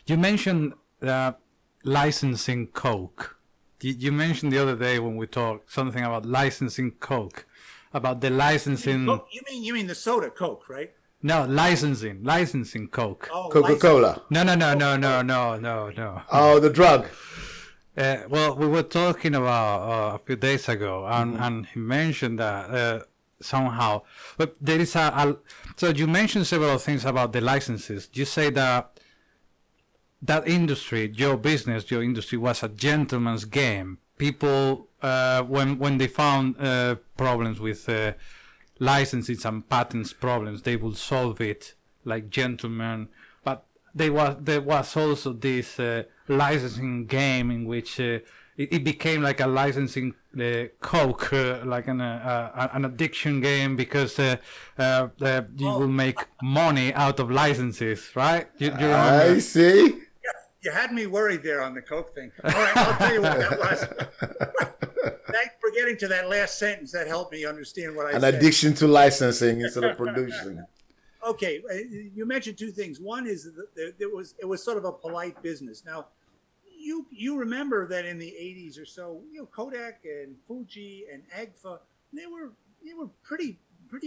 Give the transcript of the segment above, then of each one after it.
You mentioned licensing Coke. You mentioned the other day when we talked something about licensing Coke, about the licensing. Coke? You mean the soda Coke, right? No, licensing Coke. Oh, Coca-Cola. No. Oh, the drug. Well, we were talking about a few days ago, and he mentioned that somehow. But there is so you mentioned several things about the licenses. You say that industry, your industry was a gentleman's game. People, when they found problems with licenses and patents problems, they would solve it like gentlemen. But there was also this licensing game in which it became like a licensing Coke, like an addiction game, because you will make money out of licenses, right? You remember? I see. You had me worried there on the Coke thing. All right, I'll tell you what that was. Thanks for getting to that last sentence. That helped me understand what I said. An addiction to licensing instead of producing. Okay, you mentioned two things. One is that it was sort of a polite business. Now, you remember that in the 80s or so, Kodak and Fuji and Agfa, they were pretty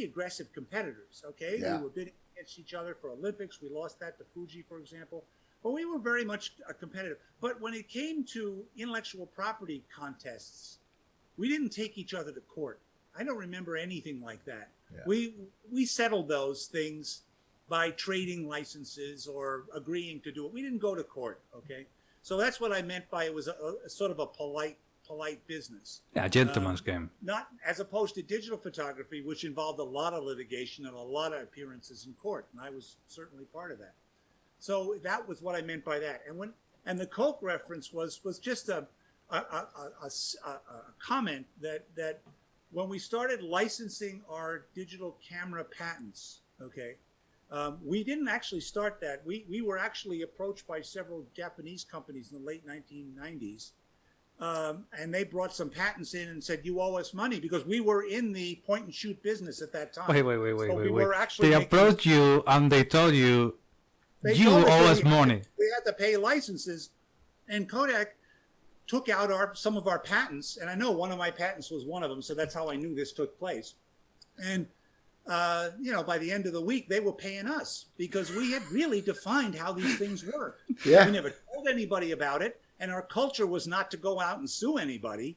aggressive competitors. Okay, Yeah. We were bidding against each other for Olympics. We lost that to Fuji, for example. But we were very much competitive. But when it came to intellectual property contests, we didn't take each other to court. I don't remember anything like that. Yeah. We settled those things by trading licenses or agreeing to do it. We didn't go to court, okay? So that's what I meant by it was a sort of a polite business. Yeah, gentleman's game. Not as opposed to digital photography, which involved a lot of litigation and a lot of appearances in court, and I was certainly part of that. So that was what I meant by that. And the Coke reference was just a comment that when we started licensing our digital camera patents, okay, we didn't actually start that. We were actually approached by several Japanese companies in the late 1990s, and they brought some patents in and said, you owe us money, because we were in the point and shoot business at that time. Wait. They approached you and they told you, you owe us money. We had to pay licenses, and Kodak took out some of our patents, and I know one of my patents was one of them, so that's how I knew this took place. And by the end of the week, they were paying us because we had really defined how these things work. Yeah. We never told anybody about it, and our culture was not to go out and sue anybody.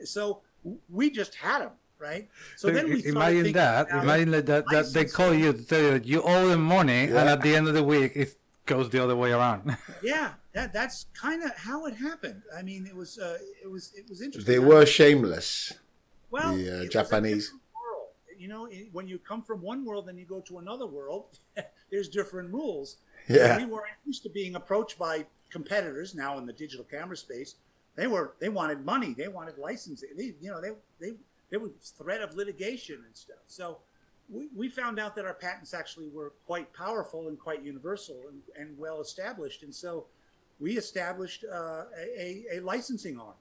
So we just had them. Right. So then we imagine that they call you to tell you you owe them money, and at the end of the week it goes the other way around. Yeah, that's kind of how it happened. I mean, it was interesting. They were shameless. Well, the Japanese. World. When you come from one world and you go to another world, there's different rules. Yeah. We weren't used to being approached by competitors now in the digital camera space. They wanted money. They wanted licensing. There was threat of litigation and stuff. So we found out that our patents actually were quite powerful and quite universal and well established. And so we established a licensing arm.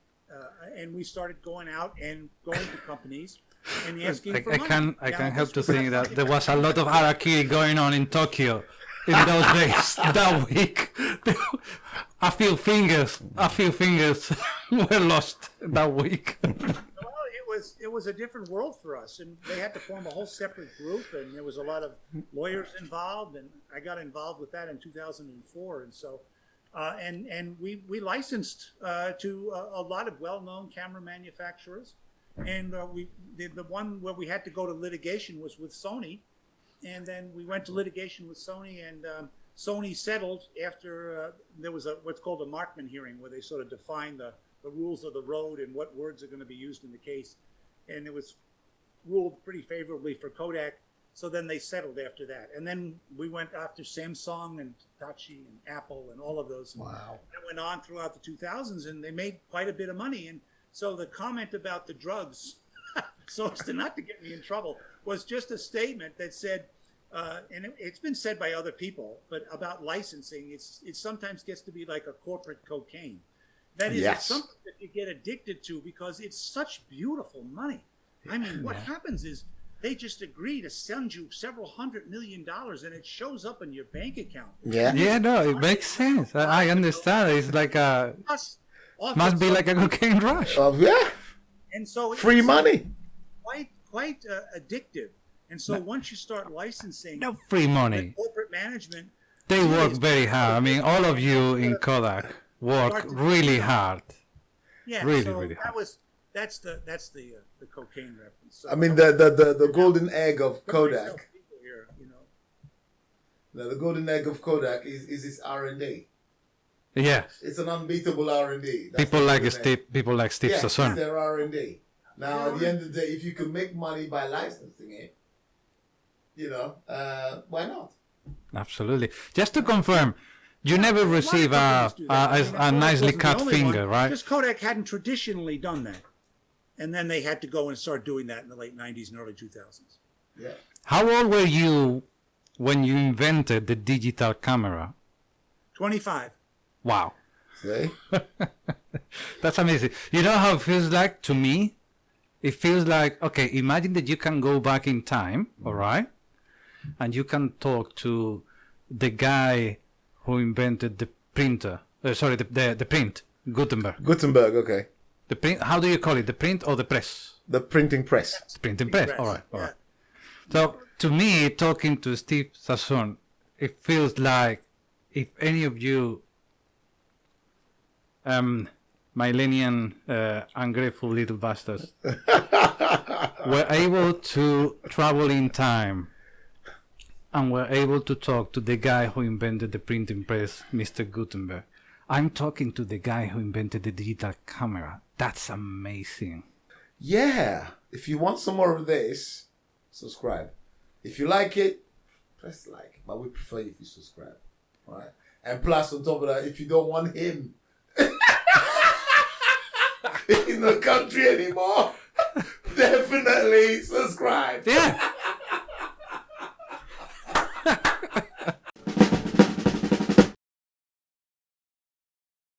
And we started going out and going to companies and asking for money. I can help to think that there was a lot of harakiri going on in Tokyo in those days. That week, a few fingers were lost that week. It was a different world for us, and they had to form a whole separate group, and there was a lot of lawyers involved, and I got involved with that in 2004, and so and we licensed to a lot of well-known camera manufacturers, and the one where we had to go to litigation was with Sony, and then we went to litigation with Sony, and Sony settled after there was what's called a Markman hearing, where they sort of define the rules of the road and what words are going to be used in the case. And it was ruled pretty favorably for Kodak. So then they settled after that. And then we went after Samsung and Hitachi and Apple and all of those. Wow. And it went on throughout the 2000s, and they made quite a bit of money. And so the comment about the drugs, so as to not to get me in trouble, was just a statement that said, and it's been said by other people, but about licensing, it sometimes gets to be like a corporate cocaine. That is, it's something that you get addicted to because it's such beautiful money. I mean, what happens is they just agree to send you several $100 million, and it shows up in your bank account. Yeah. Yeah, no, it makes sense. I understand. It's like a Plus, often must be some- like a cocaine rush. Yeah. and so Free it's money. quite addictive. And so once you start licensing, No free the money. corporate management, They work very hard. I mean, all of you in Kodak work really hard. yeah. Really, so really hard. that's the cocaine reference. So I mean, the golden egg of put myself Kodak. here, you know. The golden egg of Kodak is its R&D. Yeah, It's an unbeatable R&D. That's people the like golden Steve, egg. people like Steve Yeah, Sasson. it's their R&D. Now, at the end of the day, if you can make money by licensing it, you know, why not? Absolutely. Just to confirm, you never lot of receive companies do that. I mean, a Kodak nicely wasn't the cut only finger, one, right? Because Kodak hadn't traditionally done that, and then they had to go and start doing that in the late '90s and early 2000s. Yeah. How old were you when you invented the digital camera? 25. Wow. See? That's amazing. You know how it feels like to me? It feels like, okay, imagine that you can go back in time, all right? And you can talk to the guy who invented the printer. The print, Gutenberg. Gutenberg, okay. The print, how do you call it? The print or the press? The printing press. The printing press. Press, All right, all yeah. right. So to me, talking to Steve Sasson, it feels like if any of you millennial ungrateful little bastards were able to travel in time and were able to talk to the guy who invented the printing press, Mr. Gutenberg. I'm talking to the guy who invented the digital camera. That's amazing. Yeah. If you want some more of this, subscribe. If you like it, press like. But we prefer if you subscribe. All right. And plus, on top of that, if you don't want him in the country anymore, definitely subscribe. Yeah.